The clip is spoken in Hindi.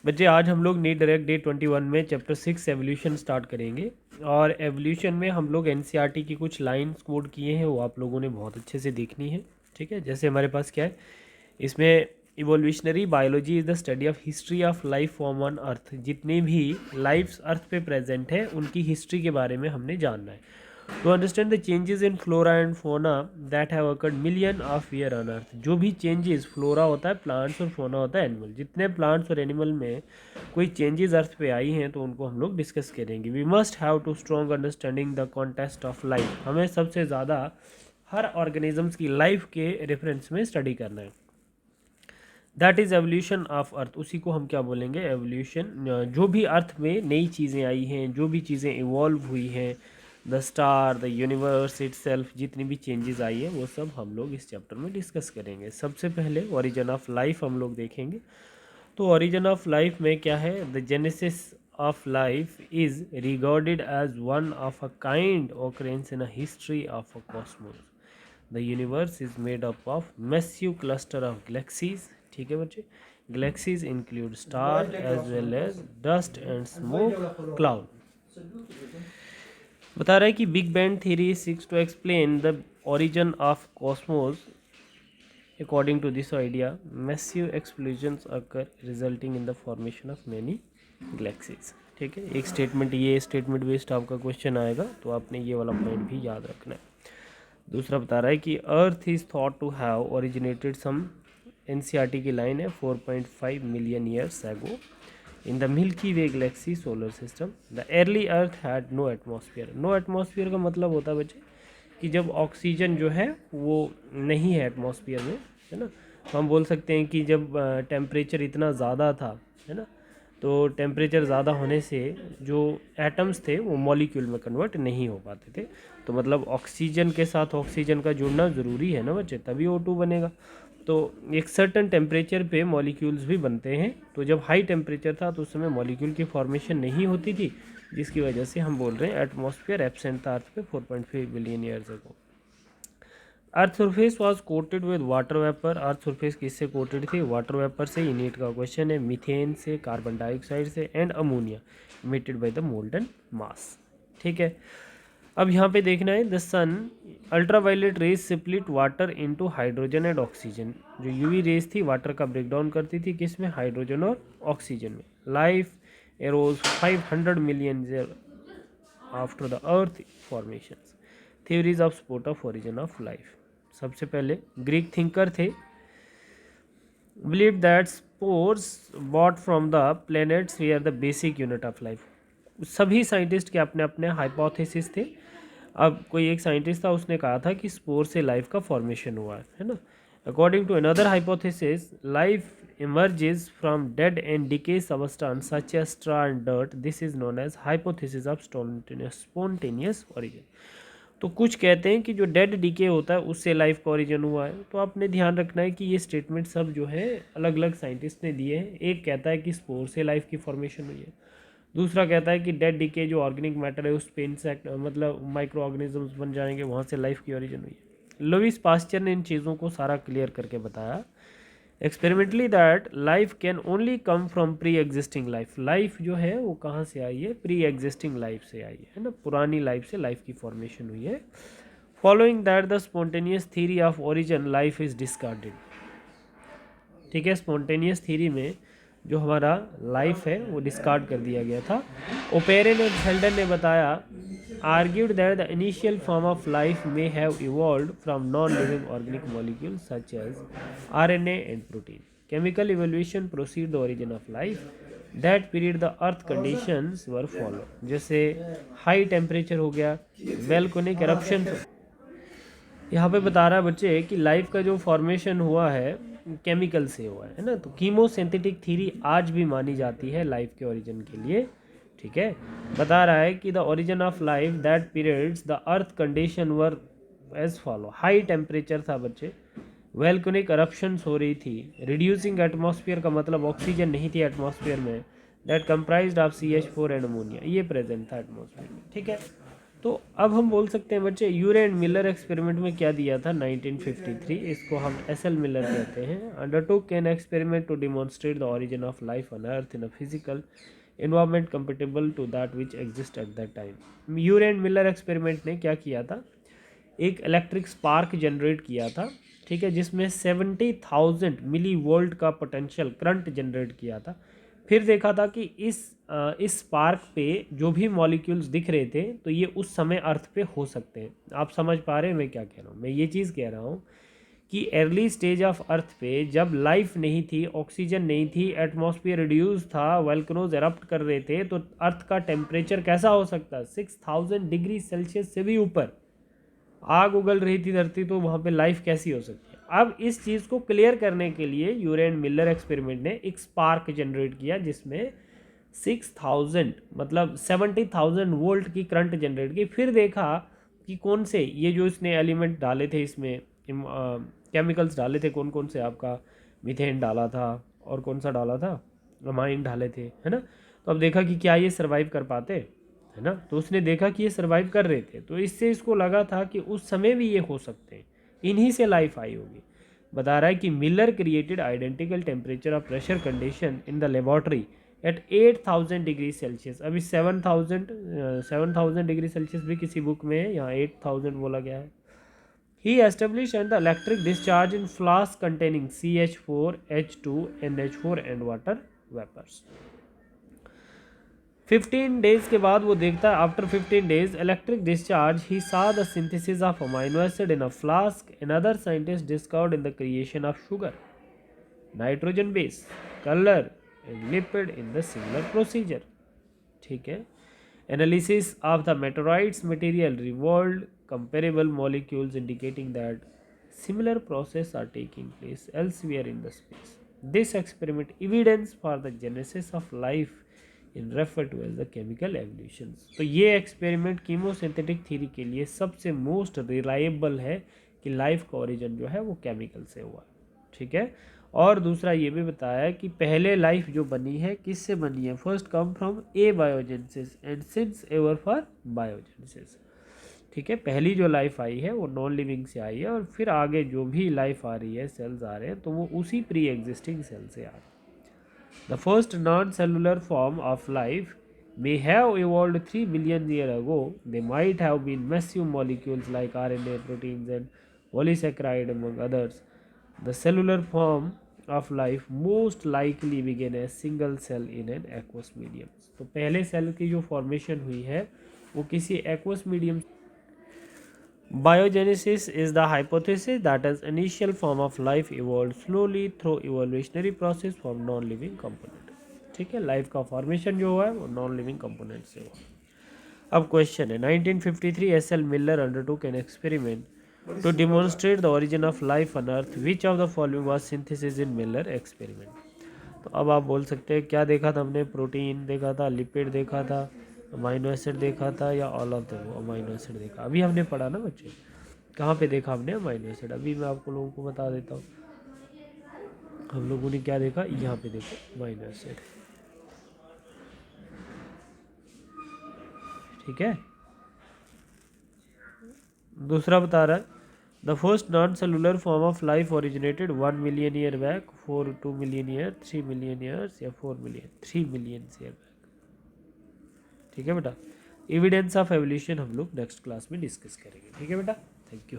बच्चे आज हम लोग नीट डायरेक्ट डे 21 में चैप्टर 6 एवोल्यूशन स्टार्ट करेंगे। और एवोल्यूशन में हम लोग एनसीईआरटी की कुछ लाइंस कोड किए हैं, वो आप लोगों ने बहुत अच्छे से देखनी है। ठीक है, जैसे हमारे पास क्या है इसमें, evolutionary biology is the study of history of life form on earth. जितने भी लाइफ्स अर्थ पे प्रेजेंट है उनकी हिस्ट्री के बारे में हमने जानना है। To understand the changes in flora and fauna that have occurred million of year on earth. जो भी चेंजेस, फ्लोरा होता है प्लांट्स और फोना होता है एनिमल, जितने प्लांट्स और एनिमल में कोई चेंजेस अर्थ पे आई हैं तो उनको हम लोग डिस्कस करेंगे। We must have to strong understanding the context of life. हमें सबसे ज़्यादा हर ऑर्गेनिजम्स की लाइफ के रेफरेंस में स्टडी करना है। That is evolution of earth. उसी को हम क्या बोलेंगे, एवोल्यूशन। जो भी अर्थ में नई चीज़ें आई हैं, जो भी चीज़ें इवॉल्व हुई हैं, the star, the universe itself, जितनी भी चेंजेस आई हैं वो सब हम लोग इस चैप्टर में डिस्कस करेंगे। सबसे पहले ओरिजिन ऑफ लाइफ हम लोग देखेंगे। तो ओरिजिन ऑफ लाइफ में क्या है, the genesis of life is regarded as one of a kind occurrence in a history of a cosmos. The universe is made up of massive cluster of galaxies. ठीक है बच्चे, galaxies include star as well as dust and smoke cloud. बता रहा है कि big bang theory seeks to explain the origin of cosmos. According to this idea, massive explosions occur resulting in the formation of many galaxies. ठीक है, एक स्टेटमेंट, ये स्टेटमेंट बेस्ड आपका क्वेश्चन आएगा तो आपने ये वाला पॉइंट भी याद रखना है। दूसरा बता रहा है कि earth is thought to have originated some, NCERT की लाइन है, 4.5 million years ago in the milky way galaxy solar system. The early earth had no atmosphere. No atmosphere का मतलब होता है बच्चे कि जब ऑक्सीजन जो है वो नहीं है एटमॉस्फेयर में, है ना। तो हम बोल सकते हैं कि जब टेम्परेचर इतना ज़्यादा था, है ना, तो टेम्परेचर ज़्यादा होने से जो एटम्स थे वो मॉलिक्यूल में कन्वर्ट नहीं हो पाते थे। तो मतलब ऑक्सीजन के साथ ऑक्सीजन का जुड़ना ज़रूरी है ना बच्चे, तभी O2 बनेगा। तो एक सर्टन टेम्परेचर पे मॉलिक्यूल्स भी बनते हैं। तो जब हाई टेम्परेचर था तो उस समय मॉलिक्यूल की फॉर्मेशन नहीं होती थी, जिसकी वजह से हम बोल रहे हैं एटमॉस्फेयर एब्सेंट था अर्थ पे 4.5 billion years ago. Earth surface was coated with water vapour. Earth surface किससे कोटेड थी, वाटर वेपर से। नीट का क्वेश्चन है, मीथेन से, कार्बन डाइऑक्साइड से and ammonia emitted by the molten mass. ठीक है, अब यहाँ पे देखना है, the sun ultraviolet rays split water into hydrogen and oxygen. जो यूवी रेज थी वाटर का ब्रेकडाउन करती थी किस में, हाइड्रोजन और ऑक्सीजन में। Life arose 500 million year after the earth formation. Theories of support of origin of life. सबसे पहले ग्रीक थिंकर थे, believe that spores brought from the planets we are the basic unit of life. सभी साइंटिस्ट के अपने अपने हाइपोथेसिस थे। अब कोई एक साइंटिस्ट था, उसने कहा था कि स्पोर से लाइफ का फॉर्मेशन हुआ है ना। According to another hypothesis, life emerges from dead and decay substance such as straw and dirt. This is known as hypothesis of spontaneous origin. तो कुछ कहते हैं कि जो डेड डीके होता है उससे लाइफ का ओरिजिन हुआ है। तो आपने ध्यान रखना है कि ये स्टेटमेंट सब जो है अलग अलग साइंटिस्ट ने दिए हैं। एक कहता है कि स्पोर से लाइफ की फॉर्मेशन हुई है, दूसरा कहता है कि डेड डीके जो ऑर्गेनिक मैटर है उस पे इंसेक्ट मतलब माइक्रो ऑर्गेनिजम्स बन जाएंगे, वहाँ से लाइफ की ओरिजिन हुई है। लुईस पास्चर ने इन चीज़ों को सारा क्लियर करके बताया experimentally that life can only come from pre existing life. Life जो है वो कहाँ से आई है, प्री एग्जिस्टिंग लाइफ से आई है ना, पुरानी लाइफ से लाइफ की फॉर्मेशन हुई है। Following that the spontaneous theory of origin life is discarded. ठीक है, स्पॉन्टेनियस थ्योरी में जो हमारा लाइफ है वो डिस्कार्ड कर दिया गया था। ओपेरन और शेल्डन ने बताया, argued that the initial form of life may have evolved from non living organic molecule such as RNA and protein. Chemical evolution proceed the origin of life that period the earth conditions were follow. जैसे हाई टेम्परेचर हो गया, वेलकोनिक eruption। यहाँ पे बता रहा है बच्चे कि लाइफ का जो फॉर्मेशन हुआ है केमिकल से हुआ है ना। तो कीमोसिंथेटिक थ्योरी आज भी मानी जाती है लाइफ के ओरिजिन के लिए। ठीक है, बता रहा है कि the origin of life that periods the earth condition were as follow. High temperature था बच्चे, वेलकोनिक eruptions हो रही थी, रिड्यूसिंग एटमॉस्फेयर का मतलब ऑक्सीजन नहीं थी एटमॉस्फेयर में, that comprised of CH4 and ammonia, ये प्रेजेंट था एटमॉस्फेयर में। ठीक है, तो अब हम बोल सकते हैं बच्चे, यूरे एंड मिलर एक्सपेरिमेंट में क्या दिया था 1953, इसको हम एसएल मिलर कहते हैं, undertook an experiment to demonstrate the origin of life on earth in a physical environment compatible to that which exist at that time. Urey and Miller experiment ने क्या किया था, एक इलेक्ट्रिक स्पार्क जनरेट किया था, ठीक है, जिसमें 70,000 मिली वोल्ट का पोटेंशियल करंट जनरेट किया था। फिर देखा था कि इस स्पार्क पे जो भी मॉलिक्यूल्स दिख रहे थे तो ये उस समय अर्थ पे हो सकते हैं। आप समझ पा रहे हैं मैं क्या कह रहा हूँ? मैं ये चीज़ कह रहा हूँ कि अर्ली स्टेज ऑफ अर्थ पे जब लाइफ नहीं थी, ऑक्सीजन नहीं थी, एटमॉस्फेयर रिड्यूस था, वोल्केनोज एरप्ट कर रहे थे, तो अर्थ का टेम्परेचर कैसा हो सकता है? 6000 डिग्री सेल्सियस से भी ऊपर आग उगल रही थी धरती, तो वहाँ पे लाइफ कैसी हो सकती है? अब इस चीज़ को क्लियर करने के लिए यूरे एंड मिलर एक्सपेरिमेंट ने एक स्पार्क जनरेट किया जिसमें 6000 मतलब 70,000 वोल्ट की करंट जनरेट की। फिर देखा कि कौन से ये जो इसने एलिमेंट डाले थे, इसमें केमिकल्स डाले थे, कौन कौन से, आपका मीथेन डाला था और कौन सा डाला था, अमाइन डाले थे, है ना। तो अब देखा कि क्या ये सर्वाइव कर पाते, है ना। तो उसने देखा कि ये सर्वाइव कर रहे थे, तो इससे इसको लगा था कि उस समय भी ये हो सकते हैं, इन्हीं से लाइफ आई होगी। बता रहा है कि Miller created identical temperature of pressure condition in the laboratory at 8000 degree Celsius. अभी 7000 डिग्री सेल्सियस भी किसी बुक में है, यहाँ 8000 बोला गया है। He established the electric discharge in flasks containing CH4, H2, NH4 and water vapors. 15 days के बाद वो देखता है, after 15 days electric discharge he saw the synthesis of amino acid in a flask. Another scientist discovered in the creation of sugar, nitrogen base, color and lipid in the similar procedure. ठीक है। Analysis of the meteorites material revealed comparable molecules indicating that similar processes are taking place elsewhere in the space. This experiment evidence for the genesis of life in referred to as the chemical evolutions. तो ये एक्सपेरिमेंट कीमोसिंथेटिक थ्योरी के लिए सबसे मोस्ट रिलायबल है कि लाइफ का ओरिजिन जो है वो केमिकल से हुआ, ठीक है। और दूसरा ये भी बताया कि पहले लाइफ जो बनी है किससे बनी है, first come from A biogenesis and since ever for biogenesis, ठीक है। पहली जो लाइफ आई है वो नॉन लिविंग से आई है, और फिर आगे जो भी लाइफ आ रही है, सेल्स आ रहे हैं, तो वो उसी प्री एग्जिस्टिंग सेल से आ रहे हैं। The first non-cellular form of life may have evolved 3 billion years ago. They might have been massive molecules like RNA, proteins, and polysaccharide, among others. The cellular form of life most likely began as single cell in an aqueous medium. तो पहले सेल की जो फॉर्मेशन हुई है वो किसी aqueous medium. Biogenesis is the hypothesis that an initial form of life evolved slowly through evolutionary process from non-living component. ठीक है, लाइफ का फॉर्मेशन जो हुआ है वो नॉन लिविंग कंपोनेंट से हुआ। अब क्वेश्चन है, 1953 S L Miller undertook an experiment to demonstrate the origin of life on earth, which of the following was synthesis in Miller experiment. तो अब आप बोल सकते हैं क्या देखा था हमने, प्रोटीन देखा था, लिपिड देखा था, अमाइनो एसिड देखा था, या all of the amino acid देखा। अभी हमने पढ़ा ना बच्चे, कहाँ पे देखा हमने अमाइनो एसिड, अभी मैं आपको लोगों को बता देता हूँ। हम लोगों ने क्या देखा, यहाँ पे देखो अमाइनो एसिड, ठीक है। दूसरा बता रहा है, the first non cellular form of life originated 1 million year back, 2 million year, 3 million years, या 4 मिलियन, 3 मिलियन ईयर बैक, ठीक है बेटा। एविडेंस ऑफ एवोल्यूशन हम लोग नेक्स्ट क्लास में डिस्कस करेंगे, ठीक है बेटा। Thank you.